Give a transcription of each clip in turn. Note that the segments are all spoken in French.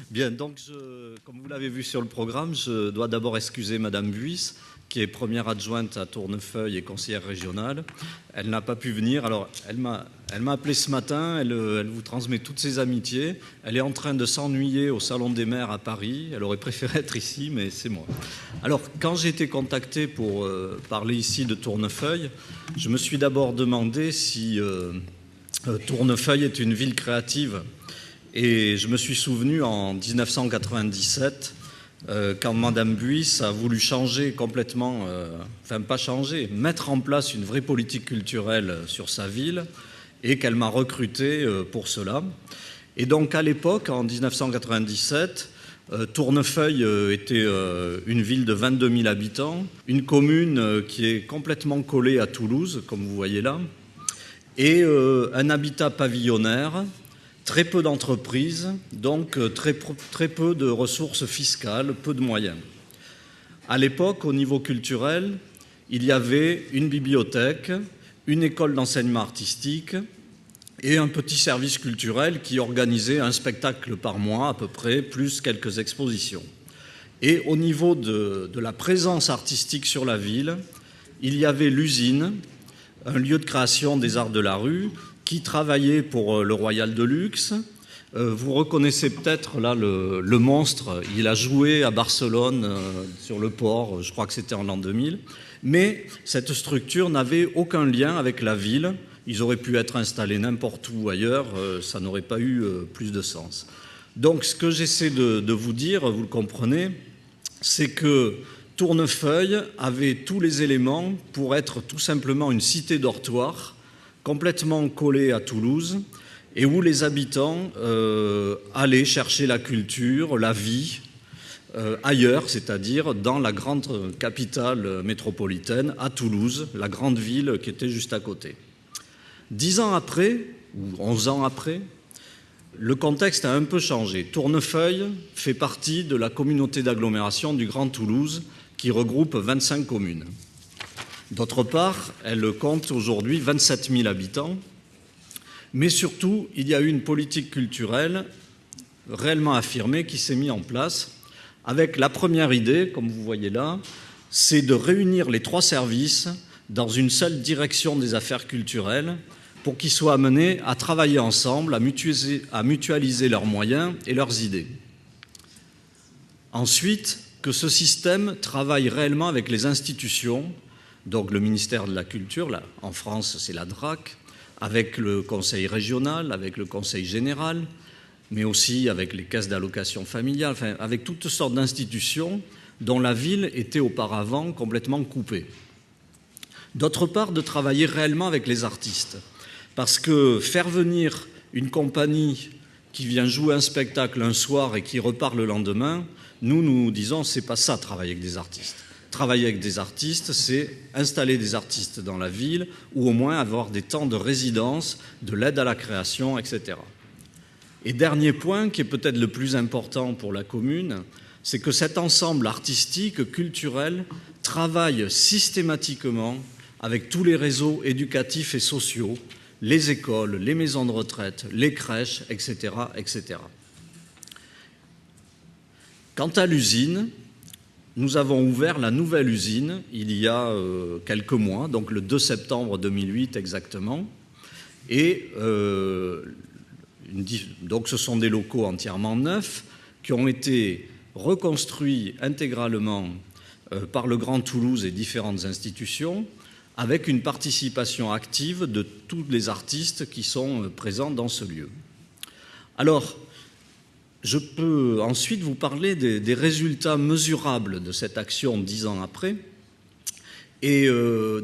Bien, donc comme vous l'avez vu sur le programme, je dois d'abord excuser Madame Buis, qui est première adjointe à Tournefeuille et conseillère régionale. Elle n'a pas pu venir, alors elle m'a appelé ce matin, elle vous transmet toutes ses amitiés. Elle est en train de s'ennuyer au Salon des maires à Paris, elle aurait préféré être ici, mais c'est moi. Alors, quand j'ai été contacté pour parler ici de Tournefeuille, je me suis d'abord demandé si Tournefeuille est une ville créative. Et je me suis souvenu en 1997, quand Madame Buis a voulu changer complètement, enfin pas changer, mettre en place une vraie politique culturelle sur sa ville, et qu'elle m'a recruté pour cela. Et donc à l'époque, en 1997, Tournefeuille était une ville de 22 000 habitants, une commune qui est complètement collée à Toulouse, comme vous voyez là, et un habitat pavillonnaire. Très peu d'entreprises, donc très peu de ressources fiscales, peu de moyens. À l'époque, au niveau culturel, il y avait une bibliothèque, une école d'enseignement artistique et un petit service culturel qui organisait un spectacle par mois à peu près, plus quelques expositions. Et au niveau de la présence artistique sur la ville, il y avait l'usine, un lieu de création des arts de la rue, qui travaillait pour le Royal de Luxe. Vous reconnaissez peut-être là le monstre. Il a joué à Barcelone sur le port, je crois que c'était en l'an 2000. Mais cette structure n'avait aucun lien avec la ville. Ils auraient pu être installés n'importe où ailleurs, ça n'aurait pas eu plus de sens. Donc ce que j'essaie de vous dire, vous le comprenez, c'est que Tournefeuille avait tous les éléments pour être tout simplement une cité dortoir, complètement collée à Toulouse, et où les habitants allaient chercher la culture, la vie, ailleurs, c'est-à-dire dans la grande capitale métropolitaine, à Toulouse, la grande ville qui était juste à côté. 10 ans après, ou 11 ans après, le contexte a un peu changé. Tournefeuille fait partie de la communauté d'agglomération du Grand Toulouse, qui regroupe 25 communes. D'autre part, elle compte aujourd'hui 27 000 habitants, mais surtout, il y a eu une politique culturelle réellement affirmée qui s'est mise en place, avec la première idée, comme vous voyez là, c'est de réunir les 3 services dans une seule direction des affaires culturelles pour qu'ils soient amenés à travailler ensemble, à mutualiser leurs moyens et leurs idées. Ensuite, que ce système travaille réellement avec les institutions, donc le ministère de la Culture, là, en France c'est la DRAC, avec le conseil régional, avec le conseil général, mais aussi avec les caisses d'allocation familiale, enfin, avec toutes sortes d'institutions dont la ville était auparavant complètement coupée. D'autre part, de travailler réellement avec les artistes, parce que faire venir une compagnie qui vient jouer un spectacle un soir et qui repart le lendemain, nous disons c'est pas ça, travailler avec des artistes. Travailler avec des artistes, c'est installer des artistes dans la ville ou au moins avoir des temps de résidence, de l'aide à la création, etc. Et dernier point, qui est peut-être le plus important pour la commune, c'est que cet ensemble artistique, culturel, travaille systématiquement avec tous les réseaux éducatifs et sociaux, les écoles, les maisons de retraite, les crèches, etc., etc. Quant à l'usine, nous avons ouvert la nouvelle usine il y a quelques mois, donc le 2 septembre 2008 exactement. Et donc ce sont des locaux entièrement neufs qui ont été reconstruits intégralement par le Grand Toulouse et différentes institutions, avec une participation active de tous les artistes qui sont présents dans ce lieu. Alors, je peux ensuite vous parler des résultats mesurables de cette action 10 ans après et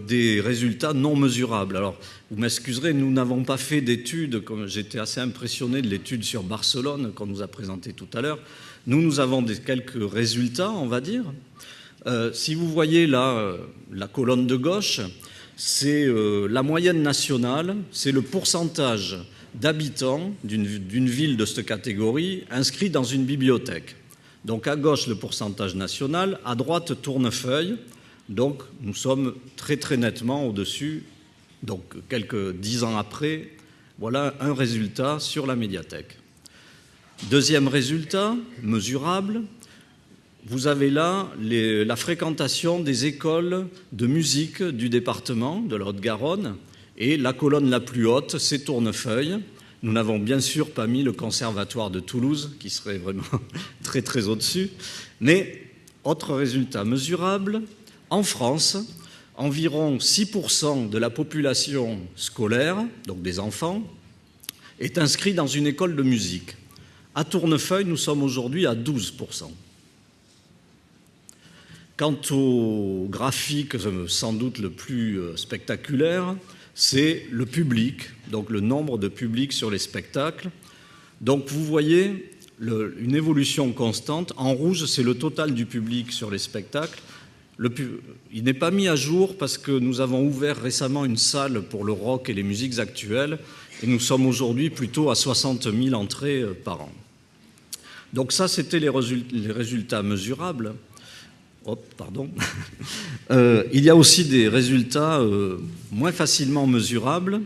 des résultats non mesurables. Alors, vous m'excuserez, nous n'avons pas fait d'études, comme j'étais assez impressionné de l'étude sur Barcelone qu'on nous a présentée tout à l'heure. Nous avons quelques résultats, on va dire. Si vous voyez là la colonne de gauche, c'est la moyenne nationale, c'est le pourcentage d'habitants d'une ville de cette catégorie inscrits dans une bibliothèque. Donc à gauche, le pourcentage national, à droite, Tournefeuille. Donc nous sommes très très nettement au-dessus. Donc quelques 10 ans après, voilà un résultat sur la médiathèque. Deuxième résultat, mesurable, vous avez là la fréquentation des écoles de musique du département de la Haute-Garonne, et la colonne la plus haute, c'est Tournefeuille. Nous n'avons bien sûr pas mis le conservatoire de Toulouse, qui serait vraiment très très au-dessus. Mais, autre résultat mesurable, en France, environ 6% de la population scolaire, donc des enfants, est inscrit dans une école de musique. À Tournefeuille, nous sommes aujourd'hui à 12%. Quant au graphique sans doute le plus spectaculaire, c'est le public, donc le nombre de publics sur les spectacles. Donc vous voyez une évolution constante. En rouge, c'est le total du public sur les spectacles. Il n'est pas mis à jour parce que nous avons ouvert récemment une salle pour le rock et les musiques actuelles et nous sommes aujourd'hui plutôt à 60 000 entrées par an. Donc ça, c'était les résultats mesurables. Il y a aussi des résultats moins facilement mesurables.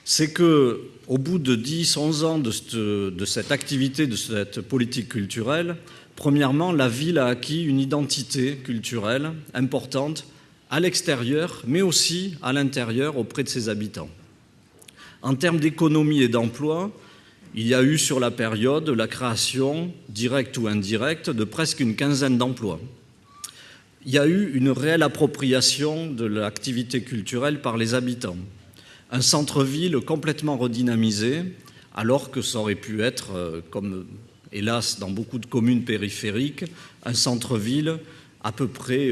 C'est qu'au bout de 10-11 ans de cette activité, de cette politique culturelle, premièrement, la ville a acquis une identité culturelle importante à l'extérieur, mais aussi à l'intérieur auprès de ses habitants. En termes d'économie et d'emploi, il y a eu sur la période la création, directe ou indirecte, de presque une quinzaine d'emplois. Il y a eu une réelle appropriation de l'activité culturelle par les habitants. Un centre-ville complètement redynamisé, alors que ça aurait pu être, comme hélas dans beaucoup de communes périphériques, un centre-ville à peu près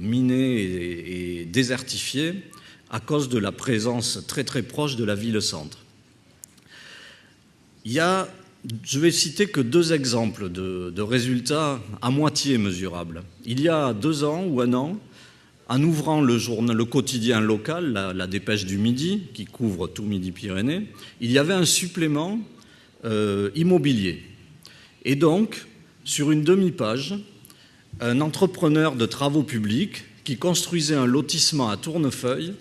miné et désertifié à cause de la présence très très proche de la ville-centre. Je vais citer que 2 exemples de résultats à moitié mesurables. Il y a 2 ans ou 1 an, en ouvrant le quotidien local, la Dépêche du Midi, qui couvre tout Midi-Pyrénées, il y avait un supplément immobilier. Et donc, sur une demi-page, un entrepreneur de travaux publics qui construisait un lotissement à Tournefeuille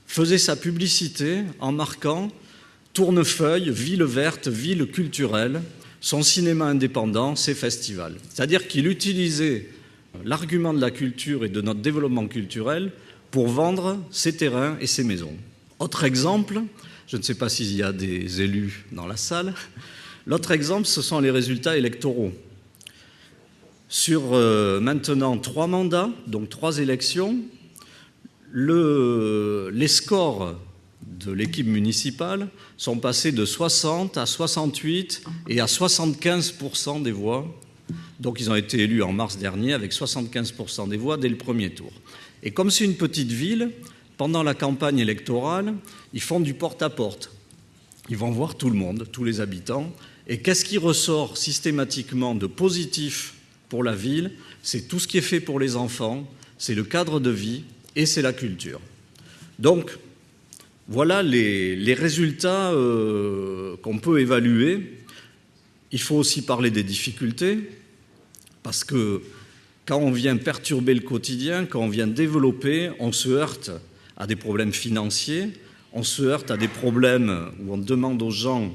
faisait sa publicité en marquant « Tournefeuille, ville verte, ville culturelle, son cinéma indépendant, ses festivals ». C'est-à-dire qu'il utilisait l'argument de la culture et de notre développement culturel pour vendre ses terrains et ses maisons. Autre exemple, je ne sais pas s'il y a des élus dans la salle, l'autre exemple, ce sont les résultats électoraux. Sur maintenant 3 mandats, donc 3 élections, les scores de l'équipe municipale sont passés de 60 à 68 et à 75% des voix. Donc ils ont été élus en mars dernier avec 75% des voix dès le premier tour. Et comme c'est une petite ville, pendant la campagne électorale, ils font du porte-à-porte. Ils vont voir tout le monde, tous les habitants. Et qu'est-ce qui ressort systématiquement de positif pour la ville? C'est tout ce qui est fait pour les enfants, c'est le cadre de vie et c'est la culture. Donc, voilà les résultats qu'on peut évaluer. Il faut aussi parler des difficultés, parce que quand on vient perturber le quotidien, quand on vient développer, on se heurte à des problèmes financiers, on se heurte à des problèmes où on demande aux gens.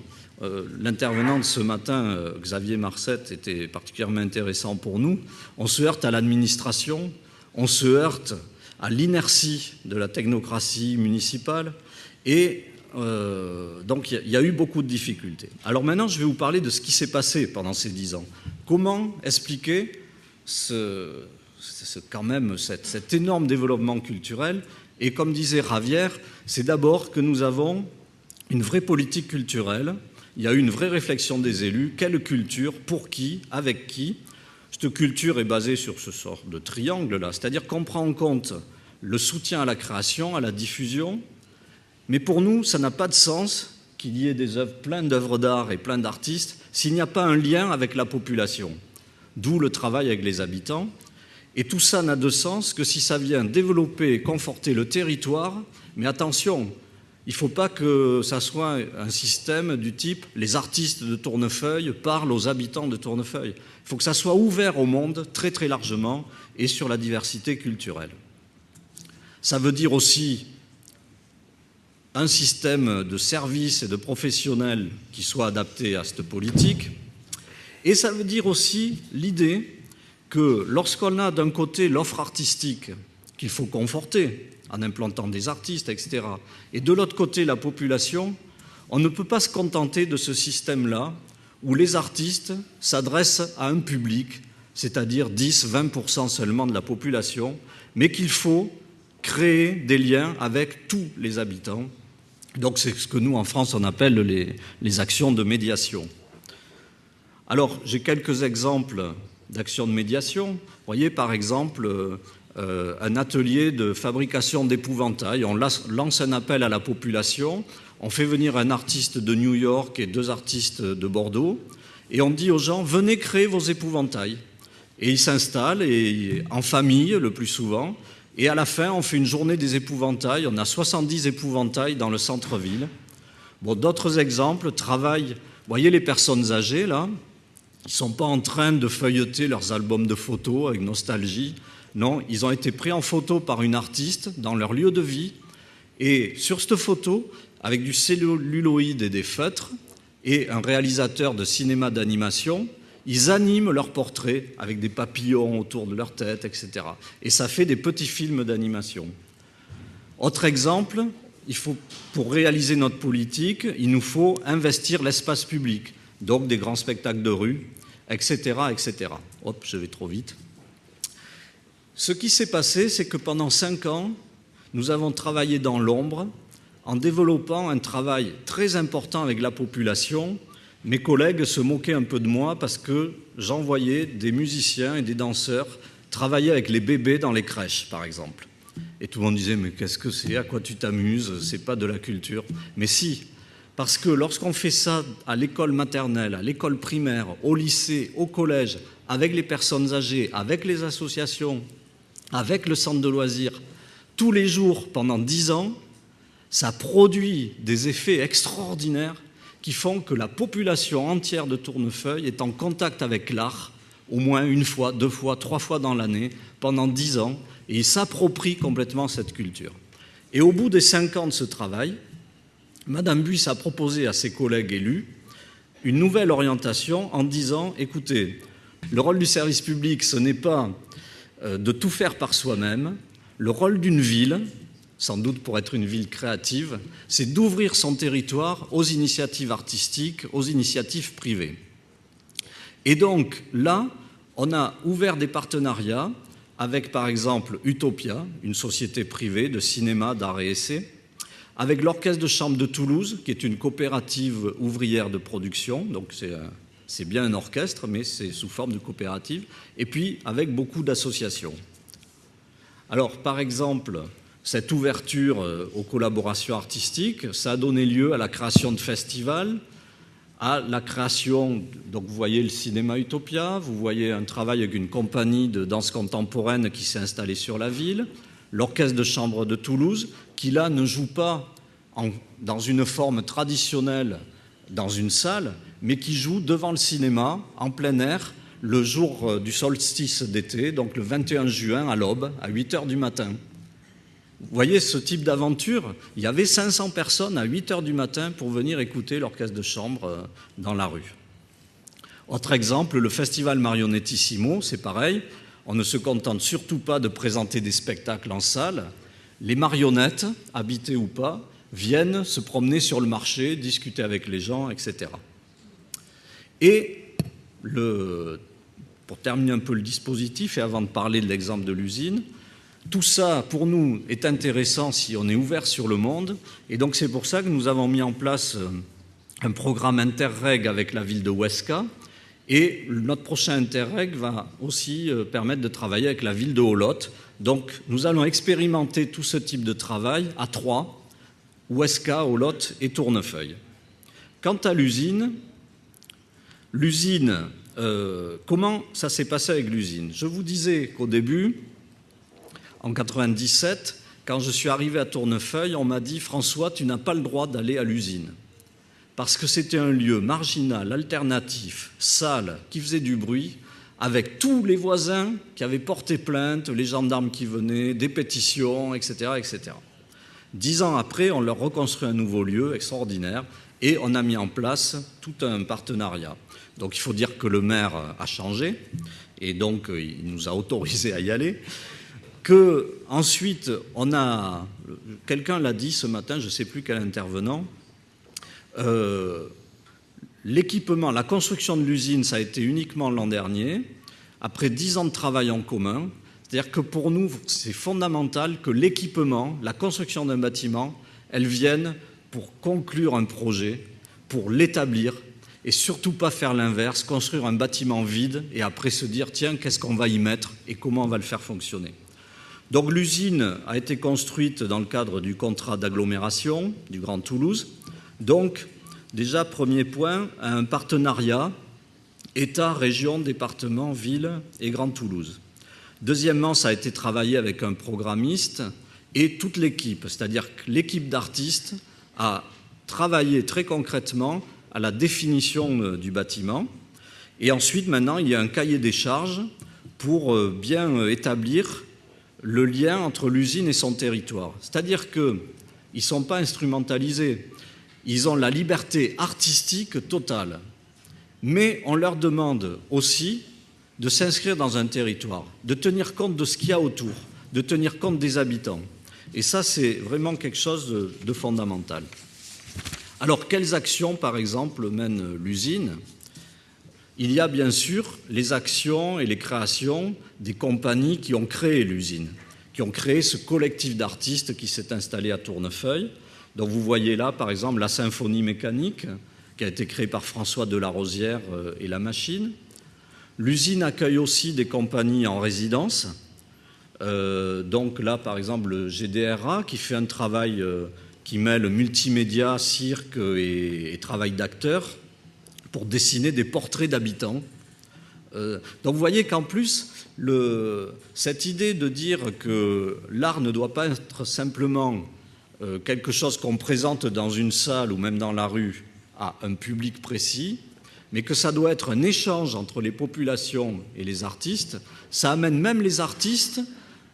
L'intervenant de ce matin, Xavier Marcette, était particulièrement intéressant pour nous. On se heurte à l'administration, on se heurte à l'inertie de la technocratie municipale. Et donc, il y a eu beaucoup de difficultés. Alors maintenant, je vais vous parler de ce qui s'est passé pendant ces 10 ans. Comment expliquer quand même cet énorme développement culturel? Et comme disait Ravière, c'est d'abord que nous avons une vraie politique culturelle. Il y a eu une vraie réflexion des élus. Quelle culture? Pour qui? Avec qui? Cette culture est basée sur ce sort de triangle-là. C'est-à-dire qu'on prend en compte le soutien à la création, à la diffusion. Mais pour nous, ça n'a pas de sens qu'il y ait plein d'œuvres d'art et plein d'artistes s'il n'y a pas un lien avec la population. D'où le travail avec les habitants. Et tout ça n'a de sens que si ça vient développer et conforter le territoire. Mais attention, il ne faut pas que ça soit un système du type « les artistes de Tournefeuille parlent aux habitants de Tournefeuille ». Il faut que ça soit ouvert au monde très très largement et sur la diversité culturelle. Ça veut dire aussi un système de services et de professionnels qui soit adapté à cette politique. Et ça veut dire aussi l'idée que lorsqu'on a d'un côté l'offre artistique qu'il faut conforter en implantant des artistes, etc., et de l'autre côté la population, on ne peut pas se contenter de ce système-là où les artistes s'adressent à un public, c'est-à-dire 10-20% seulement de la population, mais qu'il faut créer des liens avec tous les habitants. Donc c'est ce que nous, en France, on appelle les actions de médiation. Alors, j'ai quelques exemples d'actions de médiation. Vous voyez, par exemple, un atelier de fabrication d'épouvantails. On lance un appel à la population, on fait venir un artiste de New York et 2 artistes de Bordeaux, et on dit aux gens, venez créer vos épouvantails. Et ils s'installent, et en famille le plus souvent, et à la fin, on fait une journée des épouvantails. On a 70 épouvantails dans le centre-ville. Bon, d'autres exemples, travaillent, vous voyez les personnes âgées, là, ils ne sont pas en train de feuilleter leurs albums de photos avec nostalgie. Non, ils ont été pris en photo par une artiste dans leur lieu de vie. Et sur cette photo, avec du celluloïd et des feutres, et un réalisateur de cinéma d'animation, ils animent leurs portraits avec des papillons autour de leur tête, etc. Et ça fait des petits films d'animation. Autre exemple, pour réaliser notre politique, il nous faut investir l'espace public, donc des grands spectacles de rue, etc., etc. Hop, je vais trop vite. Ce qui s'est passé, c'est que pendant 5 ans, nous avons travaillé dans l'ombre en développant un travail très important avec la population. Mes collègues se moquaient un peu de moi parce que j'envoyais des musiciens et des danseurs travailler avec les bébés dans les crèches, par exemple. Et tout le monde disait « mais qu'est-ce que c'est? À quoi tu t'amuses? C'est pas de la culture. » Mais si, parce que lorsqu'on fait ça à l'école maternelle, à l'école primaire, au lycée, au collège, avec les personnes âgées, avec les associations, avec le centre de loisirs, tous les jours pendant 10 ans, ça produit des effets extraordinaires qui font que la population entière de Tournefeuille est en contact avec l'art au moins 1 fois, 2 fois, 3 fois dans l'année, pendant 10 ans, et ils s'approprient complètement cette culture. Et au bout des 5 ans de ce travail, Madame Buys a proposé à ses collègues élus une nouvelle orientation en disant « Écoutez, le rôle du service public, ce n'est pas de tout faire par soi-même. Le rôle d'une ville, sans doute pour être une ville créative, c'est d'ouvrir son territoire aux initiatives artistiques, aux initiatives privées. » Et donc là, on a ouvert des partenariats avec, par exemple, Utopia, une société privée de cinéma, d'art et essai, avec l'Orchestre de chambre de Toulouse, qui est une coopérative ouvrière de production, donc c'est bien un orchestre, mais c'est sous forme de coopérative, et puis avec beaucoup d'associations. Alors, par exemple, cette ouverture aux collaborations artistiques, ça a donné lieu à la création de festivals, à la création, donc vous voyez le cinéma Utopia, vous voyez un travail avec une compagnie de danse contemporaine qui s'est installée sur la ville, l'Orchestre de chambre de Toulouse, qui là ne joue pas dans une forme traditionnelle dans une salle, mais qui joue devant le cinéma, en plein air, le jour du solstice d'été, donc le 21 juin à l'aube, à 8h du matin. Vous voyez ce type d'aventure, il y avait 500 personnes à 8h du matin pour venir écouter l'orchestre de chambre dans la rue. Autre exemple, le festival Marionettissimo, c'est pareil, on ne se contente surtout pas de présenter des spectacles en salle, les marionnettes, habitées ou pas, viennent se promener sur le marché, discuter avec les gens, etc. Et pour terminer un peu le dispositif, et avant de parler de l'exemple de l'usine, tout ça, pour nous, est intéressant si on est ouvert sur le monde. Et donc, c'est pour ça que nous avons mis en place un programme Interreg avec la ville de Huesca. Et notre prochain Interreg va aussi permettre de travailler avec la ville de Olot. Donc, nous allons expérimenter tout ce type de travail à 3, Huesca, Olot et Tournefeuille. Quant à l'usine, comment ça s'est passé avec l'usine? Je vous disais qu'au début, en 1997, quand je suis arrivé à Tournefeuille, on m'a dit « François, tu n'as pas le droit d'aller à l'usine ». Parce que c'était un lieu marginal, alternatif, sale, qui faisait du bruit, avec tous les voisins qui avaient porté plainte, les gendarmes qui venaient, des pétitions, etc., etc. 10 ans après, on leur reconstruit un nouveau lieu extraordinaire, et on a mis en place tout un partenariat. Donc il faut dire que le maire a changé, et donc il nous a autorisés à y aller. Ensuite, quelqu'un l'a dit ce matin, je ne sais plus quel intervenant, l'équipement, la construction de l'usine, ça a été uniquement l'an dernier, après 10 ans de travail en commun. C'est-à-dire que pour nous, c'est fondamental que l'équipement, la construction d'un bâtiment, elle vienne pour conclure un projet, pour l'établir, et surtout pas faire l'inverse, construire un bâtiment vide et après se dire, tiens, qu'est-ce qu'on va y mettre et comment on va le faire fonctionner. Donc l'usine a été construite dans le cadre du contrat d'agglomération du Grand Toulouse. Donc, déjà, premier point, un partenariat État, région, département, ville et Grand Toulouse. Deuxièmement, ça a été travaillé avec un programmiste et toute l'équipe, c'est-à-dire que l'équipe d'artistes a travaillé très concrètement à la définition du bâtiment. Et ensuite, maintenant, il y a un cahier des charges pour bien établir le lien entre l'usine et son territoire. C'est-à-dire qu'ils ne sont pas instrumentalisés, ils ont la liberté artistique totale. Mais on leur demande aussi de s'inscrire dans un territoire, de tenir compte de ce qu'il y a autour, de tenir compte des habitants. Et ça, c'est vraiment quelque chose de fondamental. Alors, quelles actions, par exemple, mène l'usine ? Il y a bien sûr les actions et les créations des compagnies qui ont créé l'usine, qui ont créé ce collectif d'artistes qui s'est installé à Tournefeuille. Donc vous voyez là, par exemple, la symphonie mécanique qui a été créée par François Delarosière et La Machine. L'usine accueille aussi des compagnies en résidence. Donc là, par exemple, le GDRA qui fait un travail qui mêle multimédia, cirque et travail d'acteur pour dessiner des portraits d'habitants. Donc vous voyez qu'en plus, cette idée de dire que l'art ne doit pas être simplement quelque chose qu'on présente dans une salle ou même dans la rue à un public précis, mais que ça doit être un échange entre les populations et les artistes, ça amène même les artistes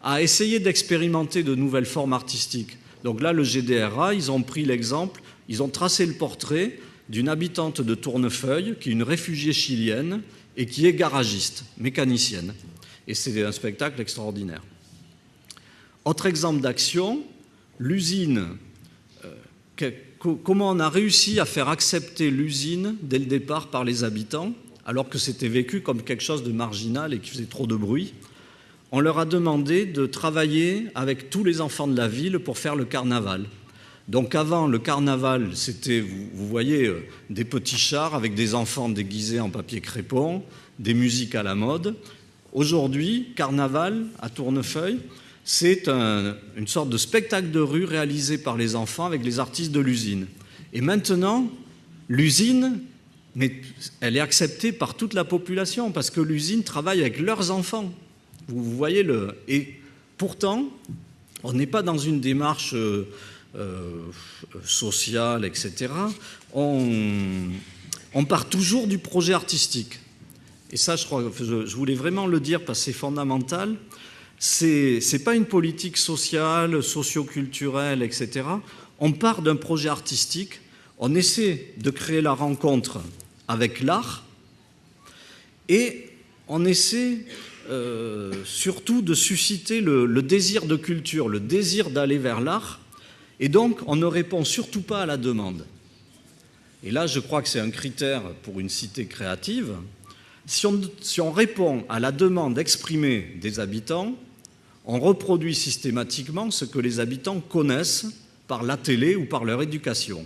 à essayer d'expérimenter de nouvelles formes artistiques. Donc là, le GDRA, ils ont pris l'exemple, ils ont tracé le portrait d'une habitante de Tournefeuille, qui est une réfugiée chilienne et qui est garagiste, mécanicienne. Et c'est un spectacle extraordinaire. Autre exemple d'action, l'usine. Comment on a réussi à faire accepter l'usine dès le départ par les habitants, alors que c'était vécu comme quelque chose de marginal et qui faisait trop de bruit. On leur a demandé de travailler avec tous les enfants de la ville pour faire le carnaval. Donc avant, le carnaval, c'était, vous voyez, des petits chars avec des enfants déguisés en papier crépon, des musiques à la mode. Aujourd'hui, carnaval à Tournefeuille, c'est une sorte de spectacle de rue réalisé par les enfants avec les artistes de l'usine. Et maintenant, l'usine, mais elle est acceptée par toute la population parce que l'usine travaille avec leurs enfants. Vous voyez et pourtant, on n'est pas dans une démarche sociale, etc. On part toujours du projet artistique. Et ça, je voulais vraiment le dire parce que c'est fondamental. C'est pas une politique sociale, socio-culturelle, etc. On part d'un projet artistique, on essaie de créer la rencontre avec l'art et on essaie surtout de susciter le désir de culture, le désir d'aller vers l'art, et donc on ne répond surtout pas à la demande. Et là, je crois que c'est un critère pour une cité créative. Si on répond à la demande exprimée des habitants, on reproduit systématiquement ce que les habitants connaissent par la télé ou par leur éducation.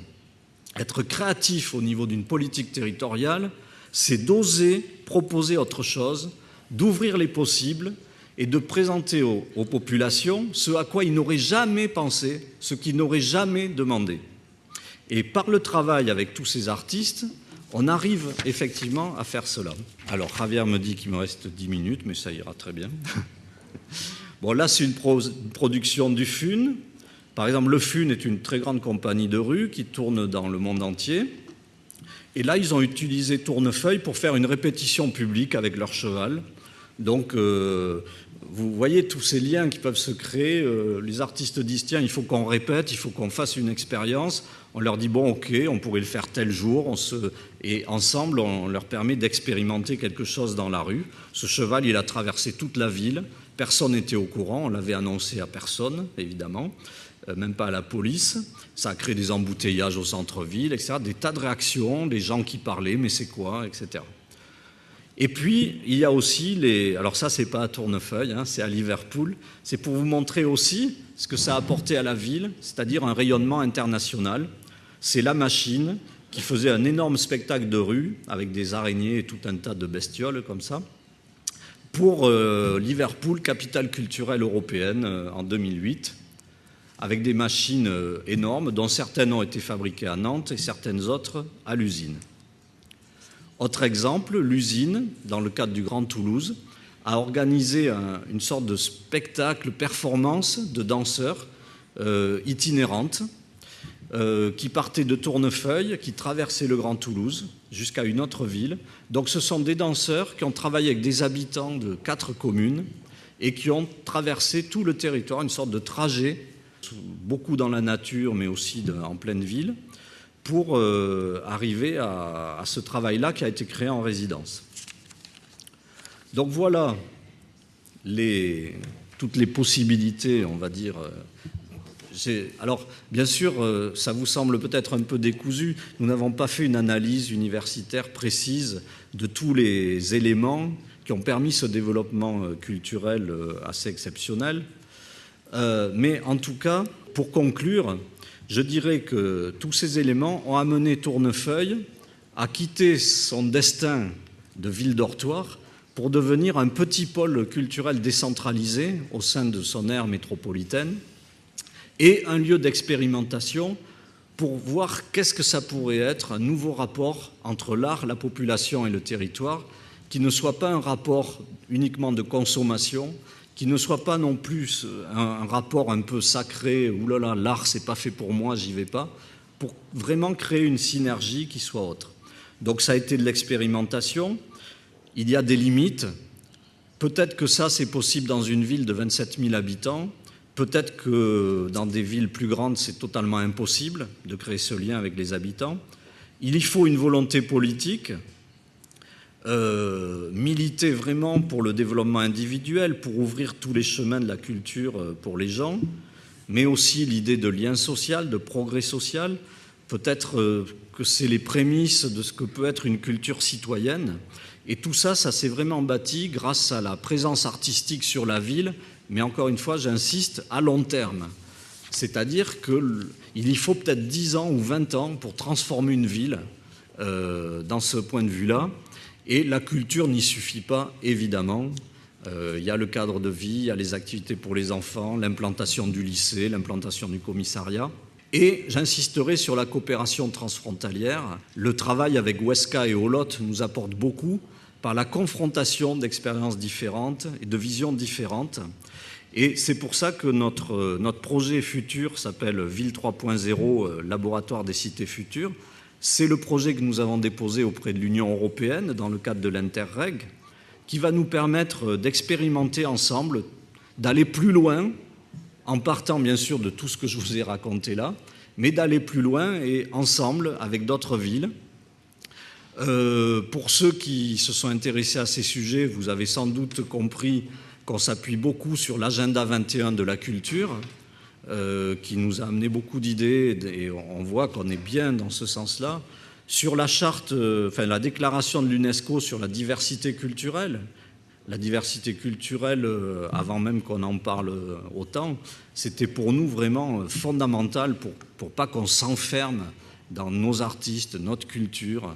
Être créatif au niveau d'une politique territoriale, c'est d'oser proposer autre chose, d'ouvrir les possibles et de présenter aux populations ce à quoi ils n'auraient jamais pensé, ce qu'ils n'auraient jamais demandé. Et par le travail avec tous ces artistes, on arrive effectivement à faire cela. Alors, Javier me dit qu'il me reste 10 minutes, mais ça ira très bien. Bon, là, c'est une production du FUN. Par exemple, le FUN est une très grande compagnie de rue qui tourne dans le monde entier. Et là, ils ont utilisé Tournefeuille pour faire une répétition publique avec leur cheval. Donc, vous voyez tous ces liens qui peuvent se créer. Les artistes disent, tiens, il faut qu'on répète, il faut qu'on fasse une expérience. On leur dit, bon, ok, on pourrait le faire tel jour. Et ensemble, on leur permet d'expérimenter quelque chose dans la rue. Ce cheval, il a traversé toute la ville. Personne n'était au courant. On l'avait annoncé à personne, évidemment, même pas à la police. Ça a créé des embouteillages au centre-ville, etc. Des tas de réactions, des gens qui parlaient, mais c'est quoi, etc. Et puis, il y a aussi alors ça, c'est pas à Tournefeuille, hein, c'est à Liverpool. C'est pour vous montrer aussi ce que ça a apporté à la ville, c'est-à-dire un rayonnement international. C'est la machine qui faisait un énorme spectacle de rue avec des araignées et tout un tas de bestioles comme ça pour Liverpool, capitale culturelle européenne, en 2008, avec des machines énormes, dont certaines ont été fabriquées à Nantes et certaines autres à l'usine. Autre exemple, l'usine, dans le cadre du Grand Toulouse, a organisé une sorte de spectacle, performance de danseurs itinérantes qui partaient de Tournefeuille, qui traversaient le Grand Toulouse jusqu'à une autre ville. Donc ce sont des danseurs qui ont travaillé avec des habitants de 4 communes et qui ont traversé tout le territoire, une sorte de trajet, beaucoup dans la nature mais aussi en pleine ville, pour arriver à ce travail-là qui a été créé en résidence. Donc voilà toutes les possibilités, on va dire. Alors, bien sûr, ça vous semble peut-être un peu décousu. Nous n'avons pas fait une analyse universitaire précise de tous les éléments qui ont permis ce développement culturel assez exceptionnel. Mais en tout cas, pour conclure, je dirais que tous ces éléments ont amené Tournefeuille à quitter son destin de ville dortoir pour devenir un petit pôle culturel décentralisé au sein de son aire métropolitaine et un lieu d'expérimentation pour voir qu'est-ce que ça pourrait être, un nouveau rapport entre l'art, la population et le territoire, qui ne soit pas un rapport uniquement de consommation, qui ne soit pas non plus un rapport un peu sacré, oulala, l'art c'est pas fait pour moi, j'y vais pas, pour vraiment créer une synergie qui soit autre. Donc ça a été de l'expérimentation, il y a des limites, peut-être que ça c'est possible dans une ville de 27 000 habitants, peut-être que dans des villes plus grandes c'est totalement impossible de créer ce lien avec les habitants. Il y faut une volonté politique, militer vraiment pour le développement individuel, pour ouvrir tous les chemins de la culture pour les gens, mais aussi l'idée de lien social, de progrès social. Peut-être que c'est les prémices de ce que peut être une culture citoyenne. Et tout ça, ça s'est vraiment bâti grâce à la présence artistique sur la ville, mais encore une fois, j'insiste, à long terme. C'est-à-dire qu'il y faut peut-être 10 ans ou 20 ans pour transformer une ville dans ce point de vue-là. Et la culture n'y suffit pas, évidemment. Il y a le cadre de vie, il y a les activités pour les enfants, l'implantation du lycée, l'implantation du commissariat. Et j'insisterai sur la coopération transfrontalière. Le travail avec Huesca et Olot nous apporte beaucoup par la confrontation d'expériences différentes et de visions différentes. Et c'est pour ça que notre projet futur s'appelle Ville 3.0, Laboratoire des cités futures. C'est le projet que nous avons déposé auprès de l'Union européenne dans le cadre de l'Interreg, qui va nous permettre d'expérimenter ensemble, d'aller plus loin, en partant bien sûr de tout ce que je vous ai raconté là, mais d'aller plus loin et ensemble avec d'autres villes. Pour ceux qui se sont intéressés à ces sujets, vous avez sans doute compris qu'on s'appuie beaucoup sur l'agenda 21 de la culture, qui nous a amené beaucoup d'idées et on voit qu'on est bien dans ce sens-là. Sur la charte, la déclaration de l'UNESCO sur la diversité culturelle, avant même qu'on en parle autant, c'était pour nous vraiment fondamental pour pas qu'on s'enferme dans nos artistes, notre culture.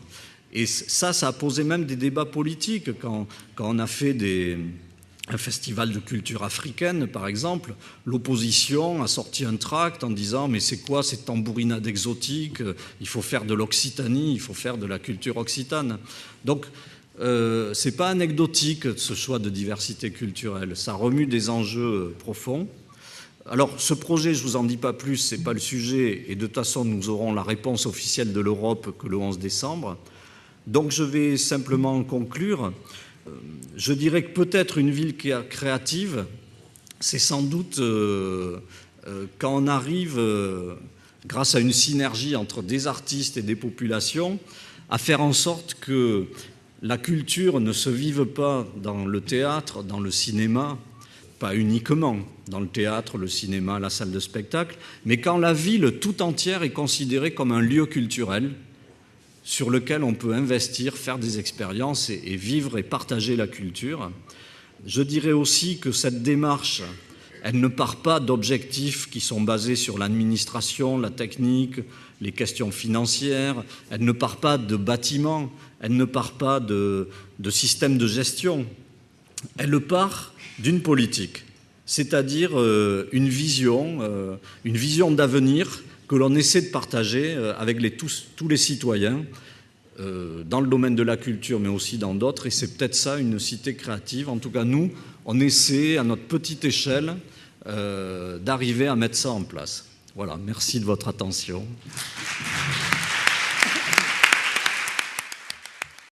Et ça a posé même des débats politiques quand on a fait un festival de culture africaine, par exemple. L'opposition a sorti un tract en disant « mais c'est quoi cette tambourinade exotique ? Il faut faire de l'Occitanie, il faut faire de la culture occitane. » Donc, c'est pas anecdotique ce choix de diversité culturelle. Ça remue des enjeux profonds. Alors, ce projet, je vous en dis pas plus, c'est pas le sujet. Et de toute façon, nous aurons la réponse officielle de l'Europe que le 11 décembre. Donc, je vais simplement conclure. Je dirais que peut-être une ville créative, c'est sans doute quand on arrive, grâce à une synergie entre des artistes et des populations, à faire en sorte que la culture ne se vive pas dans le théâtre, dans le cinéma, pas uniquement dans le théâtre, le cinéma, la salle de spectacle, mais quand la ville tout entière est considérée comme un lieu culturel sur lequel on peut investir, faire des expériences et vivre et partager la culture. Je dirais aussi que cette démarche, elle ne part pas d'objectifs qui sont basés sur l'administration, la technique, les questions financières, elle ne part pas de bâtiments, elle ne part pas de système de gestion, elle part d'une politique, c'est-à-dire une vision d'avenir que l'on essaie de partager avec tous les citoyens dans le domaine de la culture, mais aussi dans d'autres, et c'est peut-être ça une cité créative. En tout cas, nous, on essaie à notre petite échelle d'arriver à mettre ça en place. Voilà, merci de votre attention.